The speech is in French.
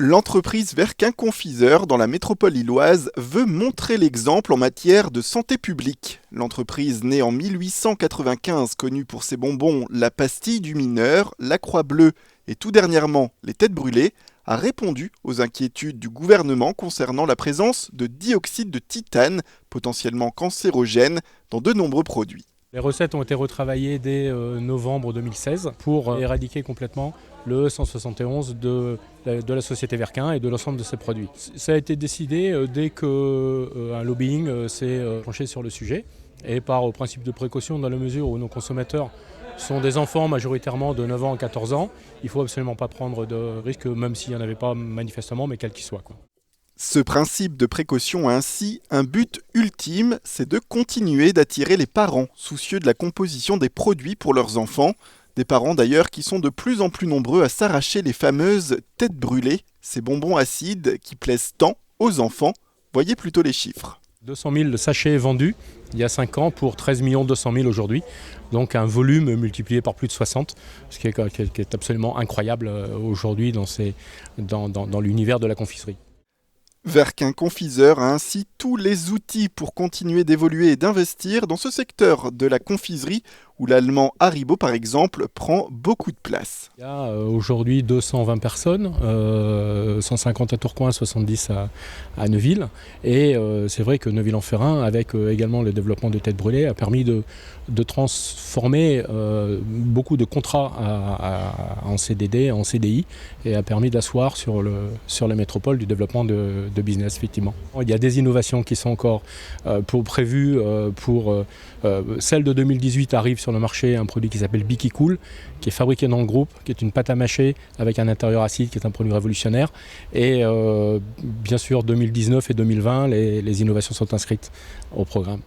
L'entreprise Verquin Confiseur dans la métropole lilloise veut montrer l'exemple en matière de santé publique. L'entreprise née en 1895, connue pour ses bonbons La Pastille du Mineur, La Croix Bleue et tout dernièrement les Têtes Brûlées, a répondu aux inquiétudes du gouvernement concernant la présence de dioxyde de titane, potentiellement cancérogène, dans de nombreux produits. Les recettes ont été retravaillées dès novembre 2016 pour éradiquer complètement le 171 de la société Verquin et de l'ensemble de ses produits. Ça a été décidé dès qu'un lobbying s'est penché sur le sujet et par principe de précaution dans la mesure où nos consommateurs sont des enfants majoritairement de 9 ans à 14 ans. Il ne faut absolument pas prendre de risques, même s'il n'y en avait pas manifestement, mais quel qu'il soit. Ce principe de précaution a ainsi un but ultime, c'est de continuer d'attirer les parents soucieux de la composition des produits pour leurs enfants. Des parents d'ailleurs qui sont de plus en plus nombreux à s'arracher les fameuses têtes brûlées, ces bonbons acides qui plaisent tant aux enfants. Voyez plutôt les chiffres. 200 000 sachets vendus il y a 5 ans pour 13 200 000 aujourd'hui. Donc un volume multiplié par plus de 60, ce qui est absolument incroyable aujourd'hui dans l'univers de la confiserie. Verquin Confiseur a ainsi tous les outils pour continuer d'évoluer et d'investir dans ce secteur de la confiserie où l'allemand Haribo par exemple prend beaucoup de place. Il y a aujourd'hui 220 personnes, 150 à Tourcoing, 70 à Neuville. Et c'est vrai que Neuville-en-Ferrain, avec également le développement de Têtes Brûlées, a permis de transformer beaucoup de contrats en CDD, en CDI, et a permis d'asseoir sur la métropole du développement de business, effectivement. Il y a des innovations qui sont encore prévues pour celle de 2018 arrive sur le marché un produit qui s'appelle Biki Cool, qui est fabriqué dans le groupe, qui est une pâte à mâcher avec un intérieur acide, qui est un produit révolutionnaire. Et bien sûr, 2019 et 2020, les innovations sont inscrites au programme.